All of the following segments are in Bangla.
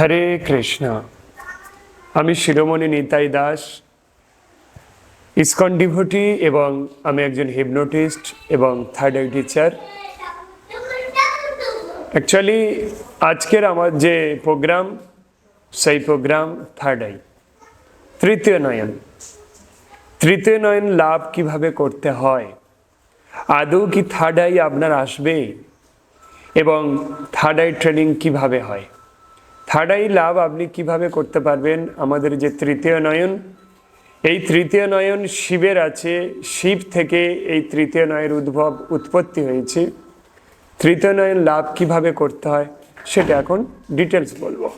হরে কৃষ্ণ। আমি শিরোমণি নিতাই দাস, ইসকন ডিভোটি, এবং আমি একজন হিপনোটিস্ট এবং থার্ড আই টিচার। অ্যাকচুয়ালি আজকের আমার যে প্রোগ্রাম, সেই প্রোগ্রাম থার্ড আই, তৃতীয় নয়ন। তৃতীয় নয়ন লাভ কিভাবে করতে হয়, আদৌ কি থার্ড আই আপনার আসবে, এবং থার্ড আই ট্রেনিং কিভাবে হয়, থার্ড আই লাভ আপনি কিভাবে করতে পারবেন। আমাদের যে তৃতীয় নয়ন, এই তৃতীয় নয়ন শিবের আছে, শিব থেকে এই তৃতীয় নয়ের উৎপত্তি হয়েছে। তৃতীয় নয়ন লাভ কিভাবে করতে হয় সেটা এখন ডিটেলস বলবো।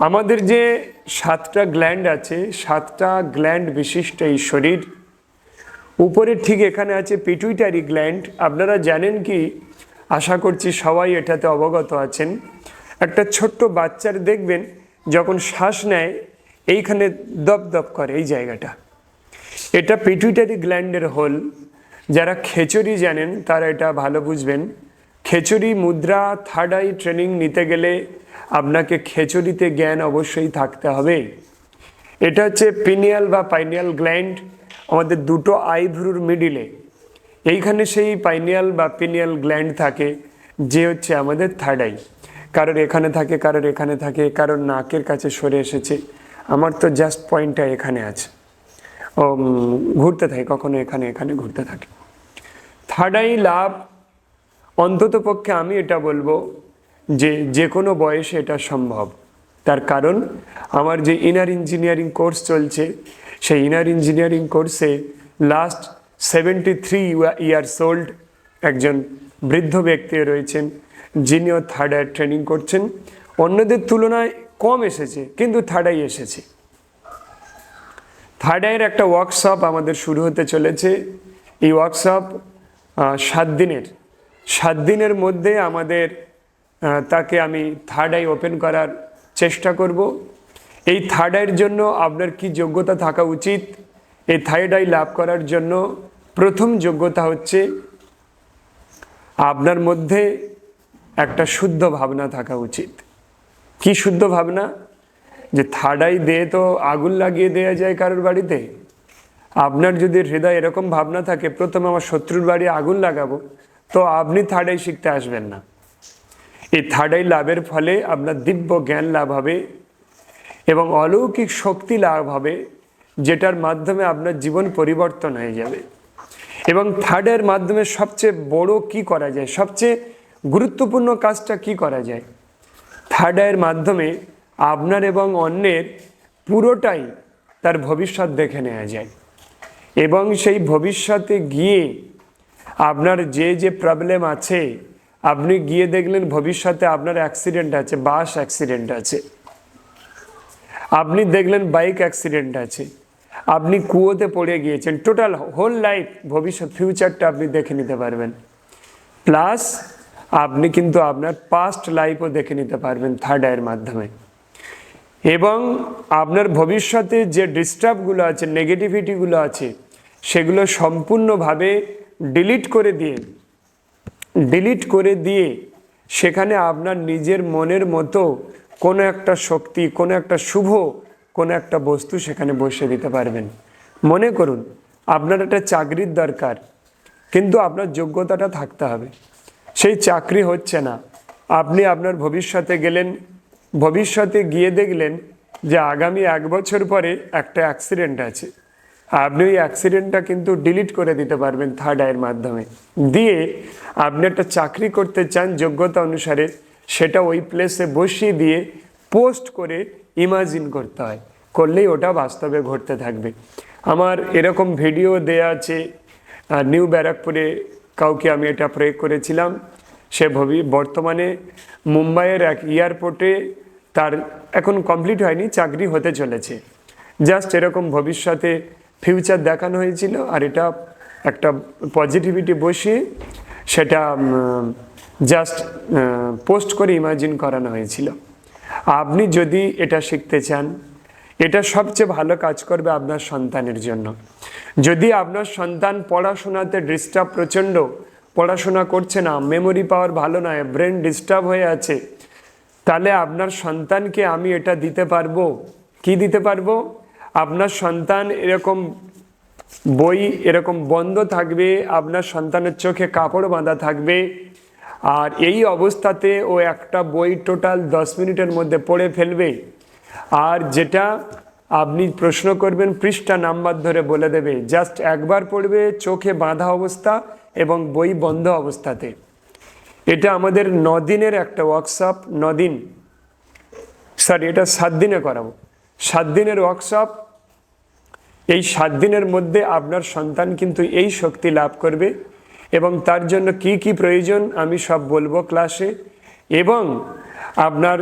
আমাদের যে 7টা গ্ল্যান্ড আছে, 7টা গ্ল্যান্ড বিশিষ্ট এই শরীর। উপরে ঠিক এখানে আছে পিটুইটারি গ্ল্যান্ড। আপনারা জানেন কি, আশা করছি সবাই এটাতে অবগত আছেন। একটা ছোট্ট বাচ্চার দেখবেন যখন শ্বাস নেয় এইখানে দপ দপ করে এই জায়গাটা, এটা পিটুইটারি গ্ল্যান্ডের হোল। যারা খেচুরি জানেন তারা এটা ভালো বুঝবেন। খেচুরি মুদ্রা থার্ড আই ট্রেনিং নিতে গেলে আপনাকে খেচুরিতে জ্ঞান অবশ্যই থাকতে হবে। এটা হচ্ছে পিনিয়াল বা পাইনিয়াল গ্ল্যান্ড, আমাদের দুটো আইভ্রুর মিডিলে। এইখানে সেই পাইনিয়াল বা পিনিয়াল গ্ল্যান্ড থাকে, যে হচ্ছে আমাদের থার্ড আই। কারোর এখানে থাকে, কারোর এখানে থাকে, কারোর নাকের কাছে সরে এসেছে। আমার তো জাস্ট পয়েন্টটা এখানে আছে, ও ঘুরতে থাকে, কখনো এখানে এখানে ঘুরতে থাকে। থার্ড আই লাভ অন্তত পক্ষে আমি এটা বলবো যে কোনো বয়সে এটা সম্ভব। তার কারণ আমার যে ইনার ইঞ্জিনিয়ারিং কোর্স চলছে, সেই ইনার ইঞ্জিনিয়ারিং কোর্সে লাস্ট 73 ইয়ার্স ওল্ড একজন বৃদ্ধ ব্যক্তি রয়েছেন, যিনিও থার্ড আই ট্রেনিং করছেন। অন্যদের তুলনায় কম এসেছে, কিন্তু থার্ড আই এসেছে। থার্ড আইয়ের একটা ওয়ার্কশপ আমাদের শুরু হতে চলেছে। এই ওয়ার্কশপ 7 দিনের মধ্যে আমাদের তাকে আমি থার্ড আই ওপেন করার চেষ্টা করব। এই থার্ড আইয়ের জন্য আপনার কি যোগ্যতা থাকা উচিত? এই থার্ড আই লাভ করার জন্য প্রথম যোগ্যতা হচ্ছে আপনার মধ্যে একটা শুদ্ধ ভাবনা থাকা উচিত। কি শুদ্ধ ভাবনা? যে থার্ড আই দিয়ে তো আগুন লাগিয়ে দেওয়া যায় কারোর বাড়িতে। আপনার যদি হৃদয় এরকম ভাবনা থাকে, প্রথমে আমার শত্রুর বাড়ি আগুন লাগাবো, তো আপনি থার্ড আই শিখতে আসবেন না। এই থার্ড আই লাভের ফলে আপনার দিব্য জ্ঞান লাভ হবে এবং অলৌকিক শক্তি লাভ হবে, যেটার মাধ্যমে আপনার জীবন পরিবর্তন হয়ে যাবে। এবং থার্ড আইয়ের মাধ্যমে সবচেয়ে বড় কি করা যায়, সবচেয়ে গুরুত্বপূর্ণ কাজটা কি করা যায়? থার্ড আইয়ের মাধ্যমে আপনার এবং অন্যের পুরোটাই তার ভবিষ্যৎ দেখে নেওয়া যায়। এবং সেই ভবিষ্যতে গিয়ে আপনার যে যে প্রবলেম আছে, আপনি গিয়ে দেখলেন ভবিষ্যতে আপনার অ্যাক্সিডেন্ট আছে, বাস অ্যাক্সিডেন্ট আছে, আপনি দেখলেন বাইক অ্যাক্সিডেন্ট আছে, আপনি কুয়োতে পড়ে গিয়েছেন, টোটাল হোল লাইফ ভবিষ্যৎ ফিউচারটা আপনি দেখে নিতে পারবেন। প্লাস আপনি কিন্তু আপনার পাস্ট লাইফও দেখে নিতে পারবেন থার্ড আইয়ের মাধ্যমে। এবং আপনার ভবিষ্যতে যে ডিস্টার্বগুলো আছে, নেগেটিভিটিগুলো আছে, সেগুলো সম্পূর্ণভাবে ডিলিট করে দিয়ে সেখানে আপনার নিজের মনের মতো কোনো একটা শক্তি, কোনো একটা শুভ কোনো একটা বস্তু সেখানে বসিয়ে দিতে পারবেন। মনে করুন আপনার একটা চাকরির দরকার, কিন্তু আপনার যোগ্যতাটা থাকতে হবে। সেই চাকরি হচ্ছে না, আপনি আপনার ভবিষ্যতে গেলেন, ভবিষ্যতে গিয়ে দেখলেন যে আগামী 1 বছর পরে একটা অ্যাক্সিডেন্ট আছে। আপনি ওই অ্যাক্সিডেন্টটা কিন্তু ডিলিট করে দিতে পারবেন থার্ড আইয়ের মাধ্যমে। দিয়ে আপনি একটা চাকরি করতে চান যোগ্যতা অনুসারে, সেটা ওই প্লেসে বসিয়ে দিয়ে পোস্ট করে ইমাজিন করতে হয়, করলেই ওটা বাস্তবে ঘটতে থাকবে। আমার এরকম ভিডিও দেয়া আছে। নিউ ব্যারাকপুরে কাউকে আমি এটা প্রয়োগ করেছিলাম। সে বর্তমানে মুম্বাইয়ের এক এয়ারপোর্টে, তার এখন কমপ্লিট হয়নি, চাকরি হতে চলেছে। জাস্ট এরকম ভবিষ্যতে ফিউচার দেখানো হয়েছিল, আর এটা একটা পজিটিভিটি বসিয়ে সেটা জাস্ট পোস্ট করে ইমাজিন করানো হয়েছিল। আপনি যদি এটা শিখতে চান, এটা সবচেয়ে ভালো কাজ করবে আপনার সন্তানের জন্য। যদি আপনার সন্তান পড়াশোনাতে ডিস্টার্ব, প্রচণ্ড পড়াশোনা করছে না, মেমোরি পাওয়ার ভালো নয়, ব্রেন ডিস্টার্ব হয়ে আছে, তাহলে আপনার সন্তানকে আমি এটা দিতে পারবো। কি দিতে পারবো? আপনার সন্তান এরকম বই এরকম বন্ধ থাকবে, আপনার সন্তানের চোখে কাপড় বাঁধা থাকবে, আর এই অবস্থাতে ও একটা বই টোটাল 10 মিনিটের মধ্যে পড়ে ফেলবে। আর যেটা আপনি প্রশ্ন করবেন পৃষ্ঠা নাম্বার ধরে বলে দেবে, জাস্ট একবার পড়বে চোখে বাঁধা অবস্থা এবং বই বন্ধ অবস্থাতে। এটা আমাদের 9 দিনের একটা ওয়ার্কশপ, 9 দিন, সরি এটা 7 দিনে করাবো, 7 দিনের ওয়ার্কশপ। এই 7 দিনের মধ্যে আপনার সন্তান কিন্তু এই শক্তি লাভ করবে, এবং তার জন্য কি কি প্রয়োজন আমি সব বলবো ক্লাসে, এবং আপনার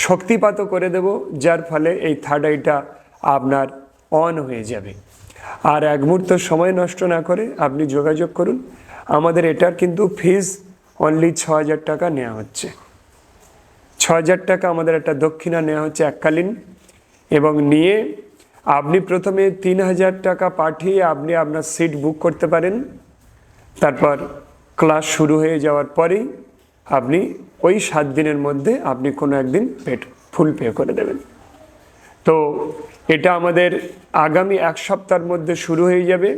শক্তিপাতও করে দেব, যার ফলে এই থার্ড আইটা আপনার অন হয়ে যাবে। আর এক মুহূর্ত সময় নষ্ট না করে আপনি যোগাযোগ করুন। আমাদের এটার কিন্তু ফিজ অনলি 6,000 টাকা নেওয়া হচ্ছে। 6,000 টাকা আমাদের একটা দক্ষিণা নেওয়া হচ্ছে এককালীন, এবং নিয়ে আপনি প্রথমে 3,000 টাকা পাঠিয়ে আপনি আপনার সিট বুক করতে পারেন। তারপর ক্লাস শুরু হয়ে যাওয়ার পরেই আপনি ওই 7 দিনের মধ্যে আপনি কোনো একদিন ফুল পে করে দেবেন। তো এটা আমাদের আগামী 1 সপ্তাহের মধ্যে শুরু হয়ে যাবে।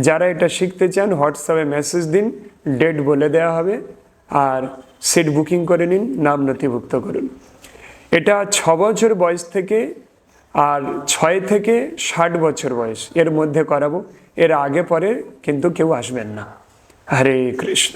যারা এটা শিখতে চান হোয়াটসঅ্যাপে মেসেজ দিন, ডেট বলে দেওয়া হবে, আর সিট বুকিং করে নিন, নাম নথিভুক্ত করুন। এটা 6 বছর বয়স থেকে আর 6 থেকে 60 বছর বয়স এর মধ্যে করাবো। এর আগে পরে কিন্তু কেউ আসবেন না। হরে কৃষ্ণ।